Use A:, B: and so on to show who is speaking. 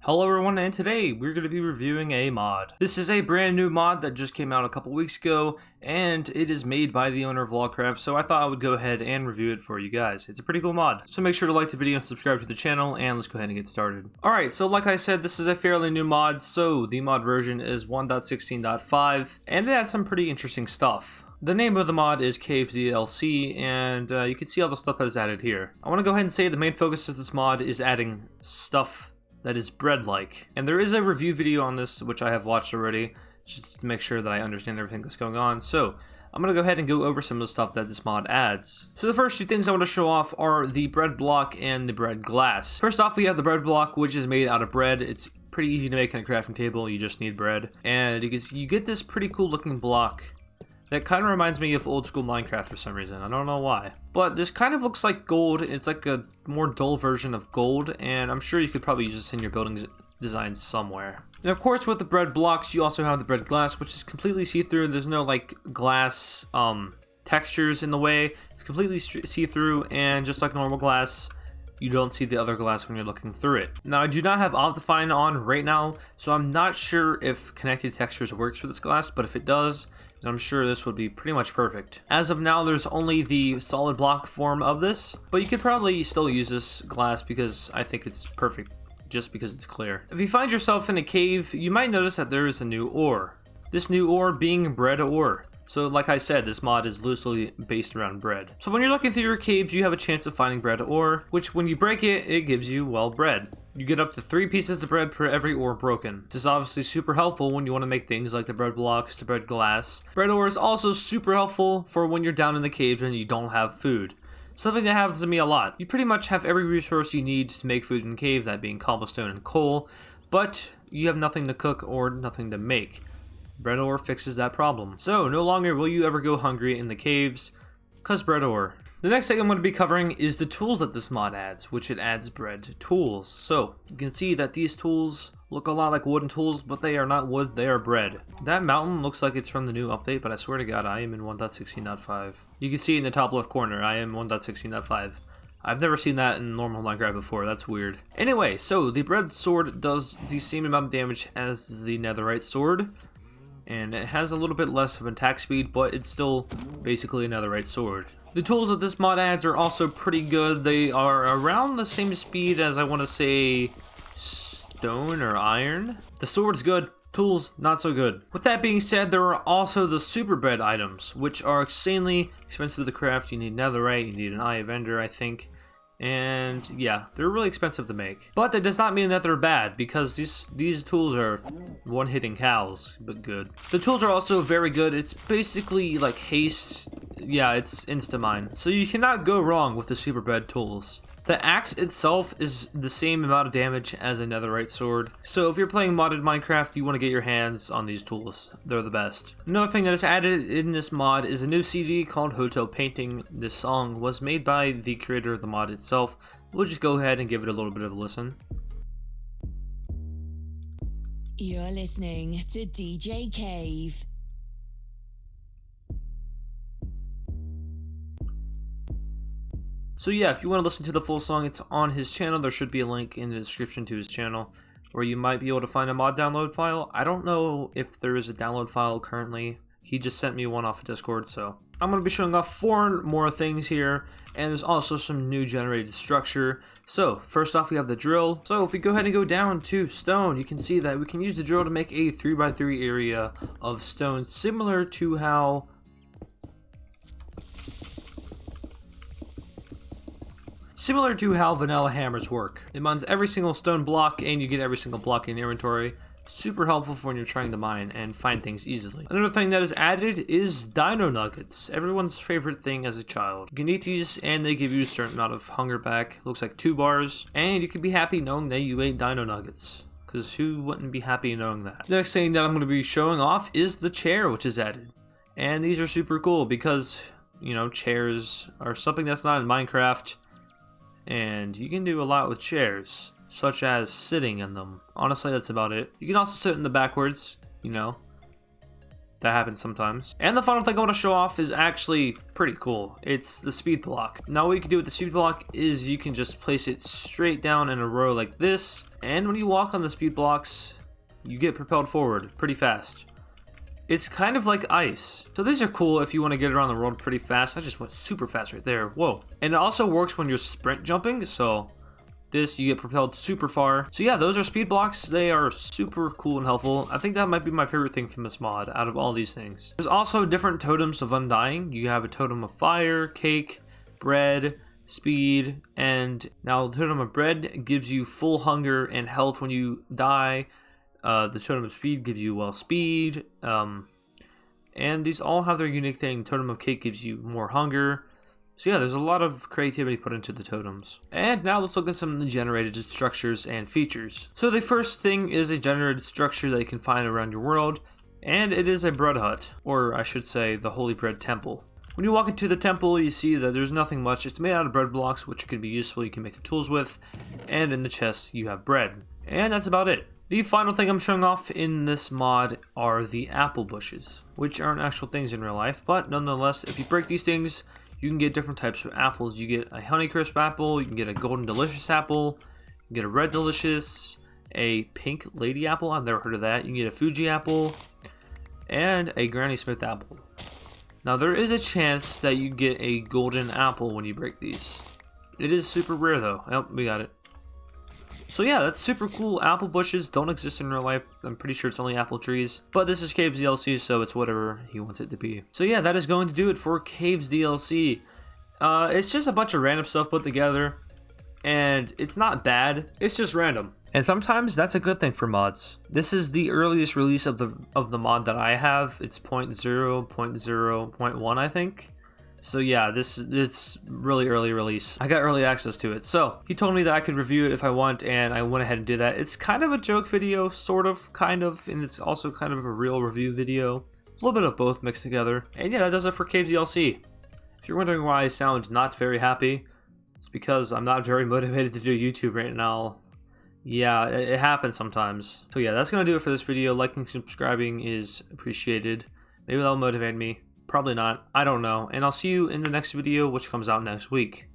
A: Hello everyone, and today we're going to be reviewing a mod. This is a brand new mod that just came out a couple weeks ago, and it is made by the owner of Logcraft, so I thought I would go ahead and review it for you guys. It's a pretty cool mod, so make sure to like the video and subscribe to the channel, and let's go ahead and get started. Alright, so like I said, this is a fairly new mod, so the mod version is 1.16.5, and it adds some pretty interesting stuff. The name of the mod is CaVe's DLC, and you can see all the stuff that is added here. I want to go ahead and say the main focus of this mod is adding stuff that is bread-like. And there is a review video on this, which I have watched already, just to make sure that I understand everything that's going on. So, I'm going to go ahead and go over some of the stuff that this mod adds. So the first two things I want to show off are the bread block and the bread glass. First off, we have the bread block, which is made out of bread. It's pretty easy to make on a crafting table, you just need bread. And you get this pretty cool looking block that kind of reminds me of old school Minecraft for some reason. I don't know why. But this kind of looks like gold. It's like a more dull version of gold, and I'm sure you could probably use this in your building design somewhere. And of course, with the bread blocks, you also have the bread glass, which is completely see-through. There's no like glass textures in the way. It's completely see-through, and just like normal glass, you don't see the other glass when you're looking through it. Now, I do not have Optifine on right now, so I'm not sure if connected textures works for this glass, but if it does, then I'm sure this would be pretty much perfect. As of now, there's only the solid block form of this, but you could probably still use this glass because I think it's perfect just because it's clear. If you find yourself in a cave, you might notice that there is a new ore. This new ore being bread ore. So like I said, this mod is loosely based around bread. So when you're looking through your caves, you have a chance of finding bread ore, which when you break it, it gives you, well, bread. You get up to 3 pieces of bread per every ore broken. This is obviously super helpful when you want to make things like the bread blocks to bread glass. Bread ore is also super helpful for when you're down in the caves and you don't have food. Something that happens to me a lot. You pretty much have every resource you need to make food in cave, that being cobblestone and coal, but you have nothing to cook or nothing to make. Bread ore fixes that problem. So, no longer will you ever go hungry in the caves, cause bread ore. The next thing I'm going to be covering is the tools that this mod adds, which it adds bread tools. So, you can see that these tools look a lot like wooden tools, but they are not wood, they are bread. That mountain looks like it's from the new update, but I swear to God, I am in 1.16.5. You can see in the top left corner, I am 1.16.5. I've never seen that in normal Minecraft before, that's weird. Anyway, so the bread sword does the same amount of damage as the netherite sword, and it has a little bit less of attack speed, but it's still basically a netherite sword. The tools that this mod adds are also pretty good. They are around the same speed as, I want to say, stone or iron. The sword's good, tools not so good. With that being said, there are also the super bread items, which are insanely expensive to craft. You need netherite, you need an eye of ender, I think. And yeah, they're really expensive to make. But that does not mean that they're bad, because these tools are one-hitting cows, but good. The tools are also very good. It's basically like haste. Yeah, it's insta-mine. So you cannot go wrong with the super bread tools. The axe itself is the same amount of damage as a netherite sword. So if you're playing modded Minecraft, you want to get your hands on these tools. They're the best. Another thing that is added in this mod is a new CD called Hotel Painting. This song was made by the creator of the mod itself. We'll just go ahead and give it a little bit of a listen.
B: You're listening to DJ Cave.
A: So yeah, if you want to listen to the full song, it's on his channel. There should be a link in the description to his channel, where you might be able to find a mod download file. I don't know if there is a download file currently. He just sent me one off of Discord, so I'm going to be showing off 4 more things here, and there's also some new generated structure. So first off, we have the drill. So if we go ahead and go down to stone, you can see that we can use the drill to make a 3x3 area of stone, similar to how vanilla hammers work. It mines every single stone block, and you get every single block in your inventory. Super helpful for when you're trying to mine and find things easily. Another thing that is added is dino nuggets. Everyone's favorite thing as a child. You can eat these and they give you a certain amount of hunger back. Looks like 2 bars. And you can be happy knowing that you ate dino nuggets, because who wouldn't be happy knowing that? The next thing that I'm going to be showing off is the chair, which is added. And these are super cool because, you know, chairs are something that's not in Minecraft. And you can do a lot with chairs, such as sitting in them. Honestly, that's about it. You can also sit in the backwards, you know. That happens sometimes. And the final thing I want to show off is actually pretty cool. It's the speed block. Now what you can do with the speed block is you can just place it straight down in a row like this. And when you walk on the speed blocks, you get propelled forward pretty fast. It's kind of like ice. So these are cool if you want to get around the world pretty fast. I just went super fast right there. Whoa. And it also works when you're sprint jumping. So this, you get propelled super far. So yeah, those are speed blocks. They are super cool and helpful. I think that might be my favorite thing from this mod out of all these things. There's also different totems of undying. You have a totem of fire, cake, bread, speed, and now the totem of bread gives you full hunger and health when you die. The totem of speed gives you, well, speed. And these all have their unique thing. Totem of cake gives you more hunger. So yeah, there's a lot of creativity put into the totems. And now let's look at some of the generated structures and features. So the first thing is a generated structure that you can find around your world, and it is a bread hut, or I should say the Holy Bread Temple. When you walk into the temple, you see that there's nothing much. It's made out of bread blocks, which can be useful. You can make the tools with, and in the chest you have bread. And that's about it. The final thing I'm showing off in this mod are the apple bushes, which aren't actual things in real life, but nonetheless, if you break these things, you can get different types of apples. You get a Honeycrisp apple, you can get a Golden Delicious apple, you can get a Red Delicious, a Pink Lady apple, I've never heard of that. You can get a Fuji apple, and a Granny Smith apple. Now there is a chance that you get a golden apple when you break these. It is super rare though. Oh, we got it. So yeah, that's super cool. Apple bushes don't exist in real life. I'm pretty sure it's only apple trees. But this is CaVe's DLC, so it's whatever he wants it to be. So yeah, that is going to do it for CaVe's DLC. It's just a bunch of random stuff put together. And it's not bad. It's just random. And sometimes that's a good thing for mods. This is the earliest release of the mod that I have. It's 0.0.0.1, I think. So yeah, it's really early release. I got early access to it. So he told me that I could review it if I want, and I went ahead and did that. It's kind of a joke video, sort of, kind of, and it's also kind of a real review video. A little bit of both mixed together. And yeah, that does it for CaVe's DLC. If you're wondering why I sound not very happy, it's because I'm not very motivated to do YouTube right now. Yeah, it happens sometimes. So yeah, that's gonna do it for this video. Liking and subscribing is appreciated. Maybe that'll motivate me. Probably not. I don't know. And I'll see you in the next video, which comes out next week.